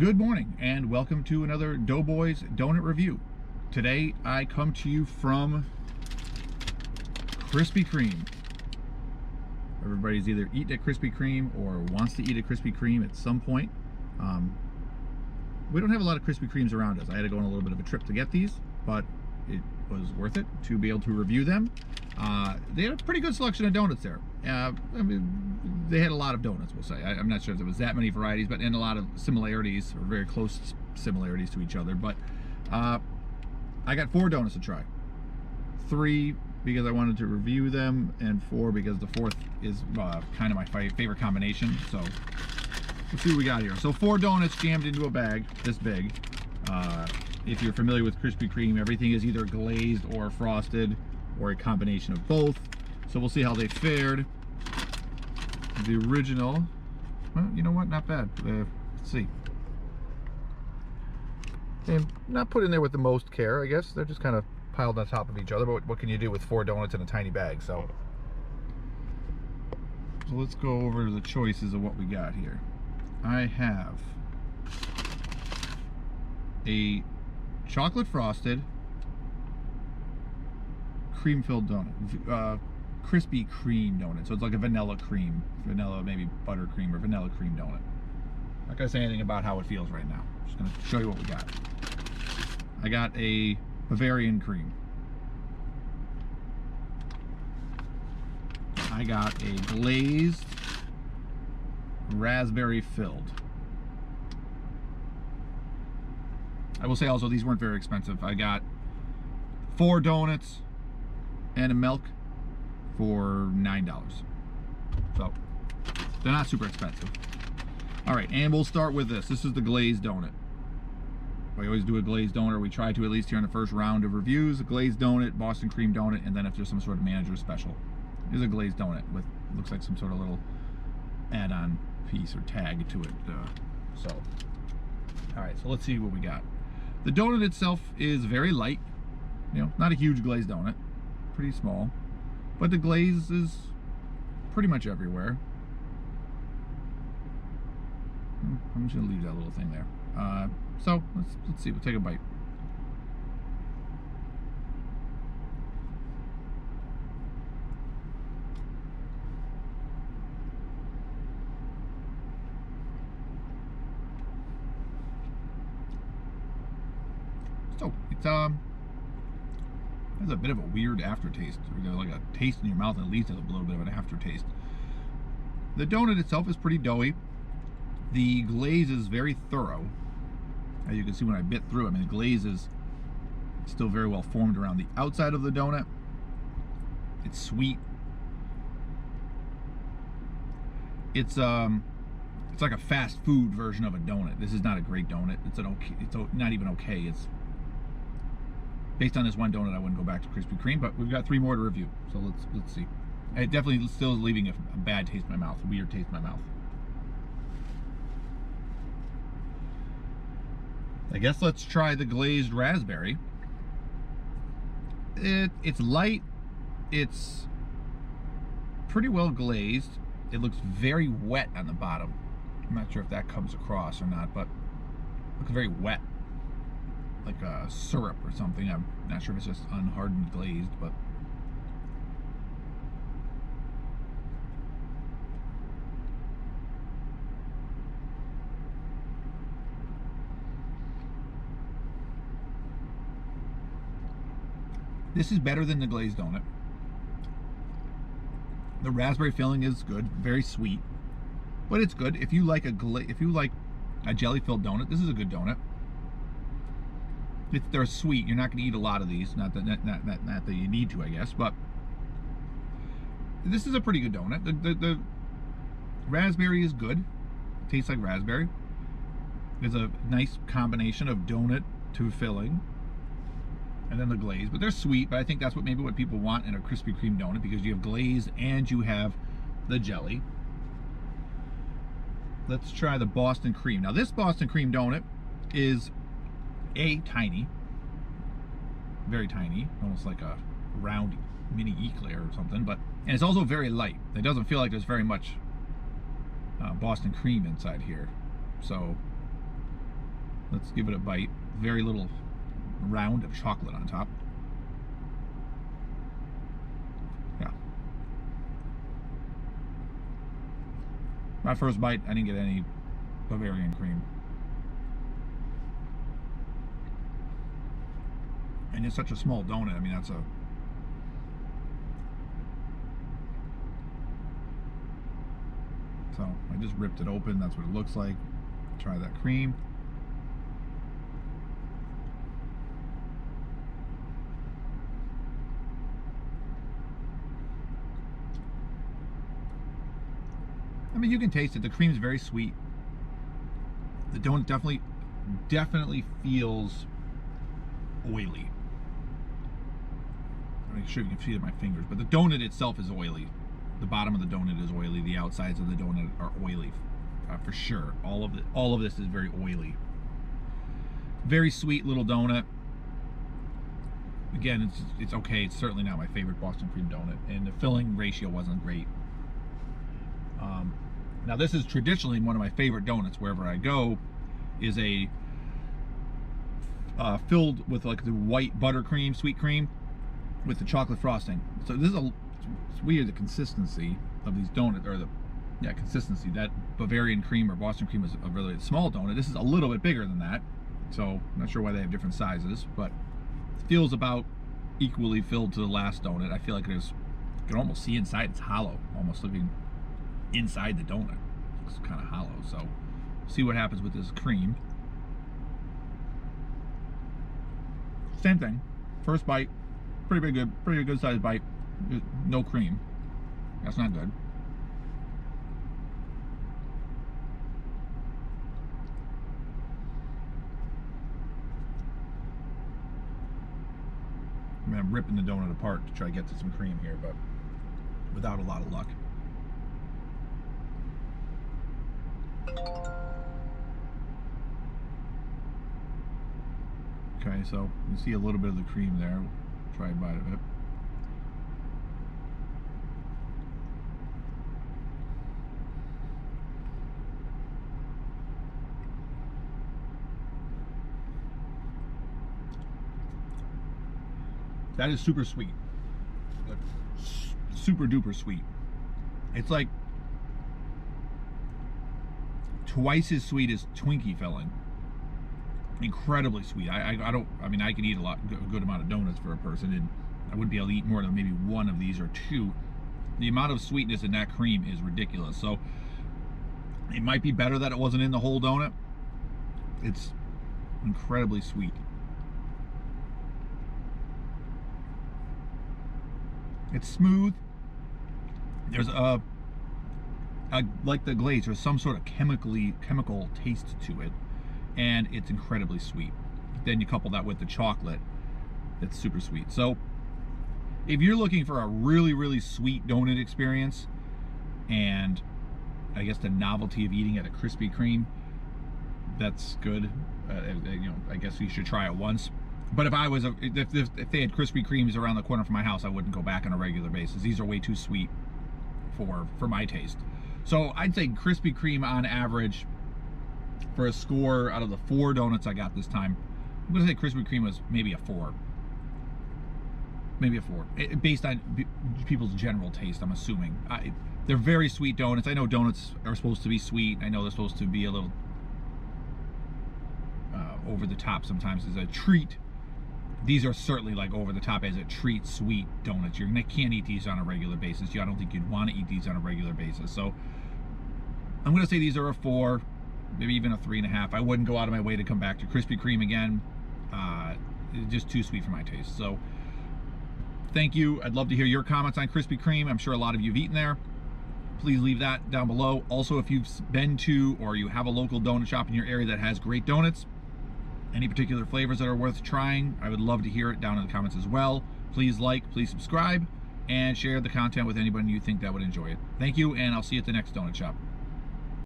Good morning and welcome to another Doughboy's Donut Review. Today I come to you from Krispy Kreme. Everybody's either eating at Krispy Kreme or wants to eat at Krispy Kreme at some point. We don't have a lot of Krispy Kremes around us. I had to go on a little bit of a trip to get these, but it was worth it to be able to review them. They had a pretty good selection of donuts there. I mean, they had a lot of donuts, we'll say. I'm not sure if there was that many varieties, but and a lot of similarities, or very close similarities to each other. But I got 4 donuts to try. 3 because I wanted to review them, and 4 because the 4th is kind of my favorite combination. So let's see what we got here. So 4 donuts jammed into a bag this big. If you're familiar with Krispy Kreme, everything is either glazed or frosted, or a combination of both. So we'll see how they fared. The original, well, you know what? Not bad. Let's see. And not put in there with the most care, I guess. They're just kind of piled on top of each other. But what can you do with 4 donuts in a tiny bag? So let's go over the choices of what we got here. I have a chocolate frosted cream filled donut, Krispy Kreme donut. So it's like a vanilla maybe buttercream or vanilla cream donut. Not gonna say anything about how it feels right now. Just gonna show you what we got. I got a Bavarian cream. I got a glazed raspberry filled. I will say also these weren't very expensive. I got 4 donuts and a milk for $9. So they're not super expensive. All right, and we'll start with this. This is the glazed donut. We always do a glazed donut, or we try to at least here in the first round of reviews. A glazed donut, Boston cream donut, and then if there's some sort of manager special, is a glazed donut with, looks like some sort of little add-on piece or tag to it. All right, so let's see what we got. The donut itself is very light, you know, not a huge glazed donut, pretty small, but the glaze is pretty much everywhere. I'm just gonna leave that little thing there. So let's see. We'll take a bite. So it's has a bit of a weird aftertaste. There's like a taste in your mouth, and at least has a little bit of an aftertaste. The donut itself is pretty doughy. The glaze is very thorough. As you can see when I bit through it, I mean, the glaze is still very well formed around the outside of the donut. It's sweet. It's like a fast food version of a donut. This is not a great donut. It's not even okay. It's based on this one donut. I wouldn't go back to Krispy Kreme, but we've got 3 more to review. So let's see. It definitely still is leaving a bad taste in my mouth, a weird taste in my mouth. I guess let's try the glazed raspberry. It's light. It's pretty well glazed. It looks very wet on the bottom. I'm not sure if that comes across or not, but it looks very wet, like a syrup or something. I'm not sure if it's just unhardened glazed, but this is better than the glazed donut. The raspberry filling is good, very sweet, but it's good. If you like a jelly-filled donut, this is a good donut. They're sweet. You're not going to eat a lot of these. Not that you need to, I guess. But this is a pretty good donut. The raspberry is good. It tastes like raspberry. There's a nice combination of donut to filling, and then the glaze. But they're sweet. But I think that's what people want in a Krispy Kreme donut, because you have glaze and you have the jelly. Let's try the Boston cream. Now this Boston cream donut is tiny, very tiny, almost like a round mini eclair or something, and it's also very light. It doesn't feel like there's very much Boston cream inside here. So let's give it a bite. Very little round of chocolate on top. Yeah. My first bite, I didn't get any Bavarian cream. And it's such a small donut. I mean, that's a... So I just ripped it open. That's what it looks like. Try that cream. I mean, you can taste it. The cream's very sweet. The donut definitely feels oily. I'm sure you can see it in my fingers, but the donut itself is oily. The bottom of the donut is oily. The outsides of the donut are oily, for sure. All of this is very oily. Very sweet little donut. Again, it's okay. It's certainly not my favorite Boston cream donut, and the filling ratio wasn't great. Now this is traditionally one of my favorite donuts wherever I go, is a filled with like the white buttercream, sweet cream, with the chocolate frosting. So this is it's weird, the consistency of these donuts, or the consistency. That Bavarian cream or Boston cream is a really small donut. This is a little bit bigger than that, so I'm not sure why they have different sizes, but it feels about equally filled to the last donut. I feel like you can almost see inside. It's hollow, almost looking inside the donut. It's kind of hollow. So see what happens with this cream. Same thing. First bite, pretty good sized bite. No cream. That's not good. I mean, I'm ripping the donut apart to try to get to some cream here, but without a lot of luck. Okay, so you see a little bit of the cream there. We'll try a bite of it. That is super sweet. Like, super duper sweet. It's like twice as sweet as Twinkie filling. Incredibly sweet. I mean, I could eat a good amount of donuts for a person, and I wouldn't be able to eat more than maybe one of these or two. The amount of sweetness in that cream is ridiculous. So it might be better that it wasn't in the whole donut. It's incredibly sweet. It's smooth. There's like the glaze, there's some sort of chemical taste to it, and it's incredibly sweet. Then you couple that with the chocolate, that's super sweet. So if you're looking for a really sweet donut experience, and I guess the novelty of eating at a Krispy Kreme, that's good. You know, I guess you should try it once. But if they had Krispy Kremes around the corner from my house, I wouldn't go back on a regular basis. These are way too sweet for my taste. So I'd say Krispy Kreme on average, for a score out of the 4 donuts I got this time, I'm gonna say Krispy Kreme was maybe a 4. Maybe a 4, based on people's general taste, I'm assuming. They're very sweet donuts. I know donuts are supposed to be sweet. I know they're supposed to be a little over the top sometimes as a treat. These are certainly like over the top as a treat sweet donuts. You can't eat these on a regular basis. I don't think you'd want to eat these on a regular basis. So I'm going to say these are a 4, maybe even a 3.5. I wouldn't go out of my way to come back to Krispy Kreme again. Just too sweet for my taste. So thank you. I'd love to hear your comments on Krispy Kreme. I'm sure a lot of you have eaten there. Please leave that down below. Also, if you've been to or you have a local donut shop in your area that has great donuts, any particular flavors that are worth trying, I would love to hear it down in the comments as well. Please like, please subscribe, and share the content with anybody you think that would enjoy it. Thank you, and I'll see you at the next donut shop.